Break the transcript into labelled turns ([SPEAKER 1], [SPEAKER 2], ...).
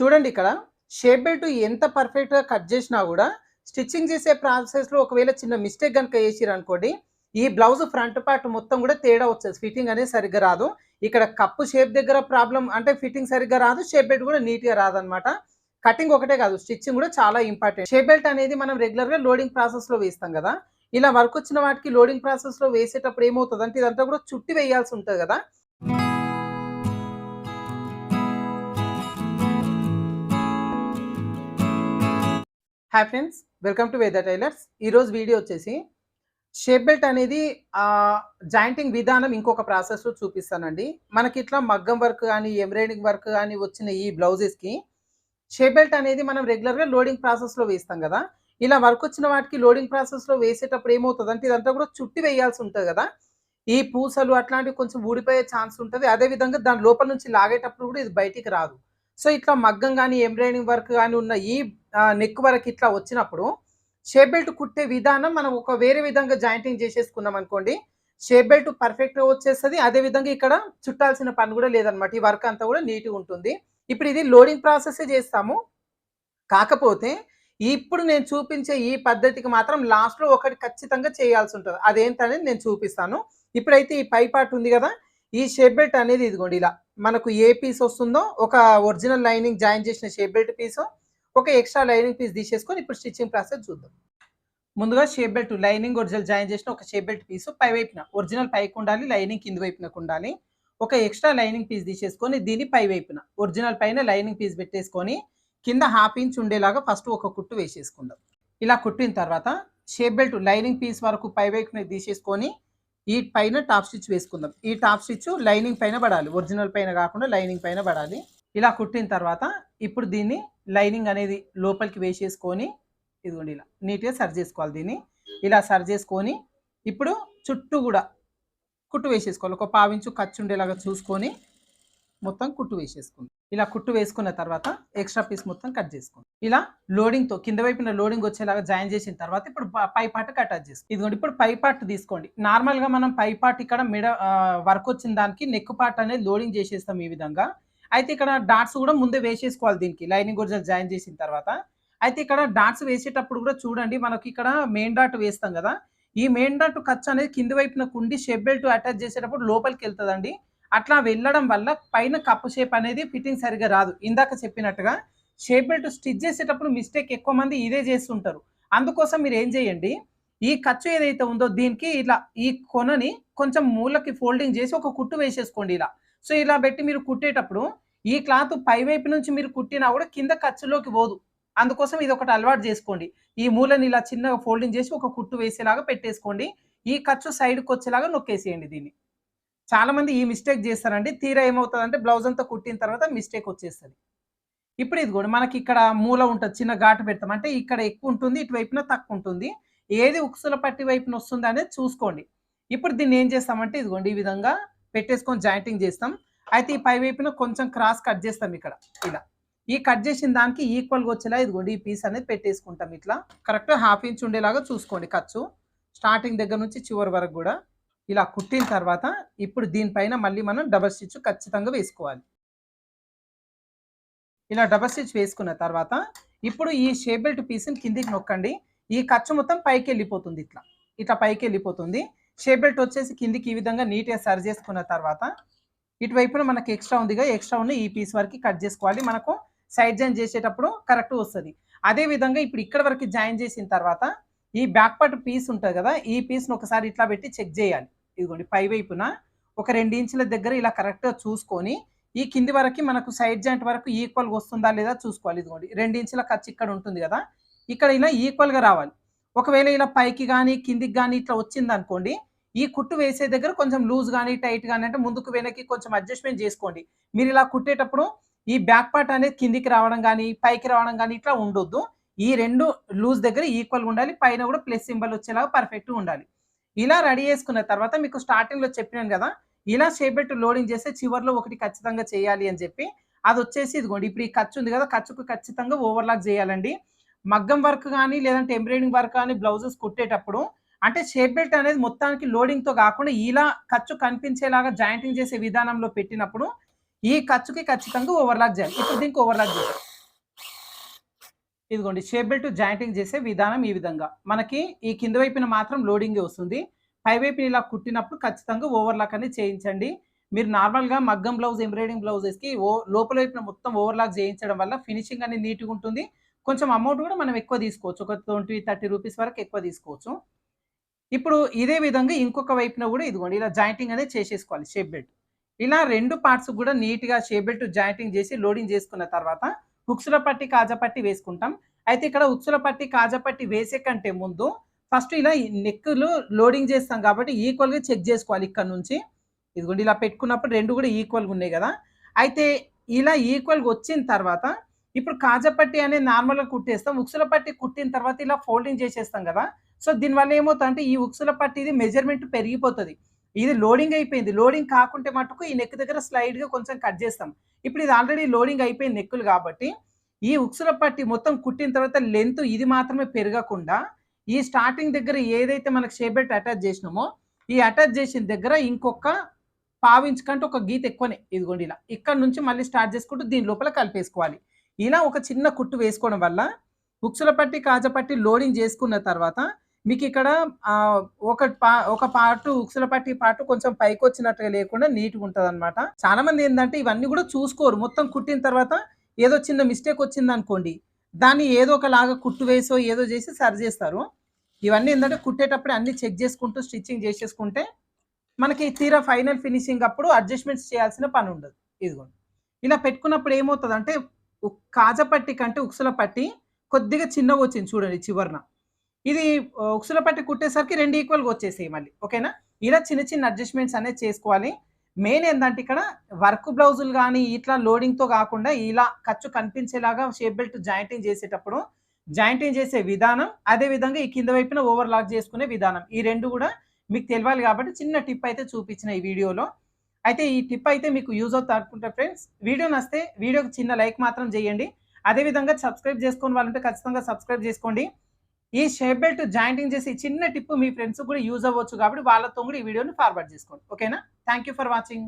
[SPEAKER 1] చూడండి ఇక్కడ shape belt ఎంత పర్ఫెక్ట్‌గా కట్ చేసినా గూడా స్టిచ్చింగ్ చేసే ప్రాసెస్‌లో ఒకవేళ చిన్న మిస్టేక్ గనుక చేసిరనుకోండి, ఈ బ్లౌజ్ ఫ్రంట్ పార్ట్ మొత్తం గూడా తేడా వచ్చేది. ఫిట్టింగ్ అనేది సరిగ్గా రాదు. ఇక్కడ కప్పు షేప్ దగ్గర ప్రాబ్లమ్ అంటే ఫిట్టింగ్ సరిగ్గా రాదు. షేప్ బెల్ట్ గూడా నీట్‌గా రాదనమాట. కటింగ్ ఒకటే కాదు, స్టిచ్చింగ్ గూడా చాలా ఇంపార్టెంట్. షేప్ బెల్ట్ అనేది మనం రెగ్యులర్‌గా లోడింగ్ ప్రాసెస్‌లో వేస్తాం గదా! ఇలా వర్క్ వచ్చిన వాటికి లోడింగ్ ప్రాసెస్‌లో వేసేటప్పుడు ఏమవుతదంటే ఇదంతా గూడా చుట్టి వేయాల్సి ఉంటది గదా! హాయ్ ఫ్రెండ్స్, వెల్కమ్ టు వేద టైలర్స్. ఈరోజు వీడియో వచ్చేసి షేప్ బెల్ట్ అనేది జాయింటింగ్ విధానం ఇంకొక ప్రాసెస్‌లో చూపిస్తానండి. మనకి ఇట్లా మగ్గం వర్క్ గానీ, ఎంబ్రాయిడింగ్ వర్క్ గానీ వచ్చిన ఈ బ్లౌజెస్‌కి షేప్ బెల్ట్ అనేది మనం రెగ్యులర్‌గా లోడింగ్ ప్రాసెస్‌లో వేస్తాం గదా! ఇలా వర్క్ వచ్చిన వాటికి లోడింగ్ ప్రాసెస్‌లో వేసేటప్పుడు ఏమవుతదంటే ఇదంతా కూడా చుట్టి వేయాల్సి ఉంటది గదా! ఈ పూసలు అట్లాంటివి కొంచెం ఊడిపోయే ఛాన్స్ ఉంటది. అదే విధంగా దాని లోపల నుంచి లాగేటప్పుడు కూడా ఇది బయటికి రాదు. సో, ఇట్లా మగ్గం గానీ, ఎంబ్రాయిడింగ్ వర్క్ గానీ ఉన్న ఈ నెక్ వరకు ఇట్లా వచ్చినప్పుడు షేప్ బెల్ట్ కుట్టే విధానం మనం ఒక వేరే విధంగా జాయింటింగ్ చేసేసుకున్నాం అనుకోండి, షేప్ బెల్ట్ పర్ఫెక్ట్‌గా వచ్చేస్తది. అదే విధంగా ఇక్కడ చుట్టాల్సిన పని కూడా లేదనమాట. ఈ వర్క్ అంతా కూడా నీట్‌గా ఉంటుంది. ఇప్పుడు ఇది లోడింగ్ ప్రాసెసే చేస్తాము. కాకపోతే ఇప్పుడు నేను చూపించే ఈ పద్ధతికి మాత్రం లాస్ట్‌లో ఒకటి ఖచ్చితంగా చేయాల్సి ఉంటది. అదేంటనేది నేను చూపిస్తాను. ఇప్పుడైతే ఈ పై పార్ట్ ఉంది గదా! ఈ షేప్ బెల్ట్ అనేది ఇదిగోండి ఇలా మనకు ఏ పీస్ వస్తుందో ఒక ఒరిజినల్ లైనింగ్ జాయిన్ చేసిన షేప్ బెల్ట్ పీసు, ఒక ఎక్స్‌ట్రా లైనింగ్ పీస్ తీసేసుకొని ఇప్పుడు స్టిచ్చింగ్ ప్రాసెస్ చూద్దాం. ముందుగా shape belt lining original join చేసిన ఒక షేప్ బెల్ట్ పీసు పై వైపున ఒరిజినల్ పైకి ఉండాలి, లైనింగ్ కింది వైపునకు ఉండాలి. ఒక ఎక్స్‌ట్రా లైనింగ్ పీస్ తీసేసుకొని దీన్ని పై వైపున ఒరిజినల్ పైన లైనింగ్ పీస్ పెట్టేసుకొని కింద హాఫ్ ఇంచ్ ఉండేలాగా ఫస్ట్ ఒక కుట్టు వేసేసుకుందాం. ఇలా కుట్టిన తర్వాత షేప్ బెల్ట్ లైనింగ్ పీస్ వరకు పై వైపున తీసేసుకొని ఈ పైన టాప్ స్టిచ్ వేసుకుందాం. ఈ టాప్ స్టిచ్ లైనింగ్ పైన పడాలి, ఒరిజినల్ పైన కాకుండా లైనింగ్ పైన పడాలి. ఇలా కుట్టిన తర్వాత ఇప్పుడు దీన్ని లైనింగ్ అనేది లోపలికి వేసేసుకొని ఇదిగోండి ఇలా నీట్‌గా సరి చేసుకోవాలి దీన్ని. ఇలా సరి చేసుకొని ఇప్పుడు చుట్టూ కూడా కుట్టు వేసేసుకోవాలి. ఒక పావించు ఖర్చు ఉండేలాగా చూసుకొని మొత్తం కుట్టు వేసేసుకుందాం. ఇలా కుట్టు వేసుకున్న తర్వాత ఎక్స్ట్రా పీస్ మొత్తం కట్ చేసుకోండి. ఇలా లోడింగ్‌తో కింద వైపున లోడింగ్ వచ్చేలాగా జాయిన్ చేసిన తర్వాత ఇప్పుడు పై పార్ట్‌కి అటాచ్ చేసుకోండి. ఇదిగోండి ఇప్పుడు పై పార్ట్ తీసుకోండి. నార్మల్‌గా మనం పై పార్ట్ ఇక్కడ వర్క్ వచ్చిన దానికి నెక్ పార్ట్ అనేది లోడింగ్ చేసేస్తాం ఈ విధంగా. అయితే ఇక్కడ డాట్స్ కూడా ముందే వేసేసుకోవాలి దీనికి లైనింగ్ ఒరిజినల్ జాయిన్ చేసిన తర్వాత. అయితే ఇక్కడ డాట్స్ వేసేటప్పుడు కూడా చూడండి, మనకి ఇక్కడ మెయిన్ డాట్ వేస్తాం కదా! ఈ మెయిన్ డాట్ ఖర్చు అనేది కింది వైపున కుండి షేప్ బెల్ట్ అటాచ్ చేసేటప్పుడు లోపలికి వెళ్తదండి. అట్లా వెళ్ళడం వల్ల పైన కప్పు షేప్ అనేది ఫిట్టింగ్ సరిగ్గా రాదు. ఇందాక చెప్పినట్టుగా షేప్ బెల్ట్ స్టిచ్ చేసేటప్పుడు మిస్టేక్ ఎక్కువ మంది ఇదే చేస్తుంటారు. అందుకోసం మీరు ఏం చేయండి, ఈ ఖర్చు ఏదైతే ఉందో దీనికి ఇలా ఈ కొనని కొంచెం మూలకి ఫోల్డింగ్ చేసి ఒక కుట్టు వేసేసుకోండి ఇలా. సో, ఇలా పెట్టి మీరు కుట్టేటప్పుడు ఈ క్లాత్ పై వైపు నుంచి మీరు కుట్టినా కూడా కింద ఖర్చులోకి పోదు. అందుకోసం ఇది ఒకటి అలవాటు చేసుకోండి. ఈ మూలని ఇలా చిన్నగా ఫోల్డింగ్ చేసి ఒక కుట్టు వేసేలాగా పెట్టేసుకోండి. ఈ ఖర్చు సైడ్‌కి వచ్చేలాగా నొక్కేసేయండి దీన్ని. చాలా మంది ఈ మిస్టేక్ చేస్తారండి. తీరా ఏమవుతదంటే బ్లౌజ్ అంతా కుట్టిన తర్వాత మిస్టేక్ వచ్చేస్తది. ఇప్పుడు ఇదిగోండి మనకి ఇక్కడ మూల ఉంటది. చిన్న ఘాటు పెడతాం. అంటే ఇక్కడ ఎక్కువ ఉంటుంది, ఇటువైపున తక్కువ ఉంటుంది. ఏది ఉక్సుల పట్టి వైపున వస్తుంది అనేది చూసుకోండి. ఇప్పుడు దీన్ని ఏం చేస్తామంటే ఇదిగోండి ఈ విధంగా పెట్టేసుకొని జాయింటింగ్ చేస్తాం. అయితే ఈ పై వైపున కొంచెం క్రాస్ కట్ చేస్తాం ఇక్కడ ఇలా. ఈ కట్ చేసిన దానికి ఈక్వల్‌గా వచ్చేలా ఇదిగోండి ఈ పీస్ అనేది పెట్టేసుకుంటాం ఇట్లా. కరెక్ట్ హాఫ్ ఇంచ్ ఉండేలాగా చూసుకోండి ఖర్చు. స్టార్టింగ్ దగ్గర నుంచి చివరి వరకు గూడా. ఇలా కుట్టిన తర్వాత ఇప్పుడు దీనిపైన మళ్ళీ మనం డబుల్ స్టిచ్ ఖచ్చితంగా వేసుకోవాలి. ఇలా డబుల్ స్టిచ్ వేసుకున్న తర్వాత ఇప్పుడు ఈ షేప్ బెల్ట్ పీస్‌ని కిందికి నొక్కండి. ఈ ఖర్చు మొత్తం పైకెళ్ళిపోతుంది ఇట్లా. ఇట్లా పైకెళ్ళిపోతుంది. షేప్ బెల్ట్ వచ్చేసి కిందికి ఈ విధంగా నీట్‌గా సరి చేసుకున్న తర్వాత ఇటువైపున మనకి ఎక్స్ట్రా ఉందిగా, ఎక్స్ట్రా ఉన్న ఈ పీస్ వరకు కట్ చేసుకోవాలి. మనకు సైడ్ జాయిన్ చేసేటప్పుడు కరెక్ట్ వస్తది. అదే విధంగా ఇప్పుడు ఇక్కడ వరకు జాయిన్ చేసిన తర్వాత ఈ బ్యాక్ పార్ట్ పీస్ ఉంటది కదా! ఈ పీస్‌ని ఒకసారి ఇట్లా పెట్టి చెక్ చేయాలి. ఇదిగోండి పై వైపున ఒక 2 ఇంచుల దగ్గర ఇలా కరెక్ట్‌గా చూసుకొని ఈ కింది వరకి మనకు సైడ్ జాయింట్ వరకు ఈక్వల్‌గా వస్తుందా లేదా చూసుకోవాలి. ఇదిగోండి 2 ఇంచుల ఖర్చు ఇక్కడ ఉంటుంది కదా! ఇక్కడ ఇలా ఈక్వల్‌గా రావాలి. ఒకవేళ ఇలా పైకి గాని, కిందికి గాని ఇట్లా వచ్చిందనుకోండి, ఈ కుట్టు వేసే దగ్గర కొంచెం లూజ్ గాని, టైట్ గాని అంటే ముందుకు వెనక్కి కొంచెం అడ్జస్ట్‌మెంట్ చేసుకోండి. మీరు ఇలా కుట్టేటప్పుడు ఈ బ్యాక్ పార్ట్ అనేది కిందికి రావడం గాని, పైకి రావడం గాని ఇట్లా ఉండొద్దు. ఈ 2 లూజ్ దగ్గర ఈక్వల్‌గా ఉండాలి. పైన కూడా ప్లస్ సింబల్ వచ్చేలాగా పర్ఫెక్ట్‌గా ఉండాలి. ఇలా రెడీ చేసుకున్న తర్వాత మీకు స్టార్టింగ్‌లో చెప్పినాను గదా! ఇలా షేప్ బెల్ట్ లోడింగ్ చేస్తే చివర్లో ఒకటి ఖచ్చితంగా చేయాలి అని చెప్పి. అదొచ్చేసి ఇదిగోండి ఇప్పుడు ఈ ఖర్చు ఉంది గదా! ఖర్చుకు ఖచ్చితంగా ఓవర్‌లాక్ చేయాలండి. మగ్గం వర్క్ గాని, లేదంటే ఎంబ్రాయిడింగ్ వర్క్ గాని బ్లౌజెస్ కుట్టేటప్పుడు అంటే షేప్ బెల్ట్ అనేది మొత్తానికి లోడింగ్‌తో గాకుండా ఇలా ఖర్చు కనిపించేలాగా జాయింటింగ్ చేసే విధానంలో పెట్టినప్పుడు ఈ ఖర్చుకి ఖచ్చితంగా ఓవర్‌లాక్ చేయాలి. ఇప్పుడు దీనికి ఓవర్‌లాక్ చేద్దాం. ఇదిగోండి షేప్ బెల్ట్ జాయింటింగ్ చేసే విధానం ఈ విధంగా. మనకి ఈ కింద వైపున మాత్రం లోడింగే వస్తుంది. పై వైపున ఇలా కుట్టినప్పుడు ఖచ్చితంగా ఓవర్‌లాక్ అనేది చేయించండి. మీరు నార్మల్‌గా మగ్గం బ్లౌజ్, ఎంబ్రాయిడింగ్ బ్లౌజెస్‌కి లోపల వైపున మొత్తం ఓవర్‌లాక్ చేయించడం వల్ల ఫినిషింగ్ అనేది నీట్‌గా ఉంటుంది. కొంచెం అమౌంట్ కూడా మనం ఎక్కువ తీసుకోవచ్చు. ఒక 20, 30 రూపీస్ వరకు ఎక్కువ తీసుకోవచ్చు. ఇప్పుడు ఇదే విధంగా ఇంకొక వైపున కూడా ఇదిగోండి ఇలా జాయింటింగ్ అనేది చేసేసుకోవాలి షేప్ బెల్ట్. ఇలా 2 పార్ట్స్ కూడా నీట్‌గా షేప్ బెల్ట్ జాయింటింగ్ చేసి లోడింగ్ చేసుకున్న తర్వాత హుక్స్‌ల పట్టి, కాజా పట్టి వేసుకుంటాం. అయితే ఇక్కడ హుక్స్‌ల పట్టి, కాజా పట్టి వేసే కంటే ముందు ఫస్ట్ ఇలా ఈ నెక్కులు లోడింగ్ చేస్తాం కాబట్టి ఈక్వల్‌గా చెక్ చేసుకోవాలి ఇక్కడ నుంచి. ఇదిగోండి ఇలా పెట్టుకున్నప్పుడు 2 కూడా ఈక్వల్‌గా ఉన్నాయి కదా! అయితే ఇలా ఈక్వల్‌గా వచ్చిన తర్వాత ఇప్పుడు కాజా పట్టి అనేది నార్మల్‌గా కుట్టేస్తాం. హుక్స్‌ల పట్టి కుట్టిన తర్వాత ఇలా ఫోల్డింగ్ చేసేస్తాం కదా! సో, దీనివల్ల ఏమవుతదంటే ఈ హుక్స్‌ల పట్టిది మెజర్‌మెంట్ పెరిగిపోతది. ఇది లోడింగ్ అయిపోయింది. లోడింగ్ కాకుంటే మటుకు ఈ నెక్ దగ్గర స్లైడ్‌గా కొంచెం కట్ చేస్తాం. ఇప్పుడు ఇది ఆల్రెడీ లోడింగ్ అయిపోయిన నెక్కులు కాబట్టి, ఈ హుక్స్‌ల పట్టి మొత్తం కుట్టిన తర్వాత లెంత్ ఇది మాత్రమే పెరగకుండా, ఈ స్టార్టింగ్ దగ్గర ఏదైతే మనకు షేప్ బెల్ట్ అటాచ్ చేసినామో, ఈ అటాచ్ చేసిన దగ్గర ఇంకొక పావించ్ కంటే ఒక గీత ఎక్కువనే ఇదిగోండి ఇలా. ఇక్కడ నుంచి మళ్ళీ స్టార్ట్ చేసుకుంటూ దీని లోపల కలిపేసుకోవాలి. ఇలా ఒక చిన్న కుట్టు వేసుకోవడం వల్ల హుక్స్‌ల పట్టి, కాజా పట్టి లోడింగ్ చేసుకున్న తర్వాత మీకిక్కడ ఒక పార్టు హుక్స్‌ల పట్టి పార్ట్ కొంచెం పైకొచ్చినట్టుగా లేకుండా నీట్‌గుంటదనమాట. చాలా మంది ఏందంటే ఇవన్నీ గూడా చూసుకోరు. మొత్తం కుట్టిన తర్వాత ఏదో చిన్న మిస్టేక్ వచ్చిందనుకోండి, దాన్ని ఏదో ఒకలాగా కుట్టు వేసో ఏదో చేసి సరి జేస్తారు. ఇవన్నీ ఏందంటే కుట్టేటప్పుడే అన్నీ చెక్ చేసుకుంటూ స్టిచ్చింగ్ చేసేసుకుంటే మనకి తీరా ఫైనల్ ఫినిషింగ్ అప్పుడు అడ్జస్ట్‌మెంట్స్ చేయాల్సిన పనుండదు. ఇదిగోండి. ఇలా పెట్టుకున్నప్పుడు ఏమవుతదంటే కాజా పట్టి కంటే హుక్స్‌ల పట్టి కొద్దిగా చిన్నగొచ్చింది చూడండి చివరన. ఇది ఉక్సుల పట్టి కుట్టేసరికి 2 ఈక్వల్‌గా వచ్చేసాయి మళ్ళీ. ఓకేనా? ఇలా చిన్న చిన్న అడ్జస్ట్‌మెంట్స్ అనేది చేసుకోవాలి. మెయిన్ ఏందంటే ఇక్కడ వర్క్ బ్లౌజులు గాని, ఇట్లా లోడింగ్‌తో గాకుండా ఇలా ఖర్చు కనిపించేలాగా షేప్ బెల్ట్ జాయింటింగ్ చేసేటప్పుడు, జాయింటింగ్ చేసే విధానం, అదే విధంగా ఈ కింద వైపున ఓవర్‌లాక్ చేసుకునే విధానం. ఈ 2 గూడా మీకు తెలవాలి కాబట్టి చిన్న టిప్ అయితే చూపించిన ఈ వీడియోలో. అయితే ఈ టిప్ అయితే మీకు యూజ్ అవుతది అనుకుంటా ఫ్రెండ్స్. వీడియో నచ్చితే వీడియోకి చిన్న లైక్ మాత్రం చేయండి. అదే విధంగా సబ్స్క్రైబ్ చేసుకోని వాళ్ళుంటే ఖచ్చితంగా సబ్స్క్రైబ్ చేసుకోండి. ఈ షేప్ బెల్ట్ జాయింటింగ్ చేసి చిన్న టిప్ మీ ఫ్రెండ్స్‌కి కూడా యూజ్ అవ్వచ్చు కాబట్టి వాళ్ళతో కూడా ఈ వీడియోని ఫార్వర్డ్ చేసుకోండి. ఓకేనా? Thank you for watching.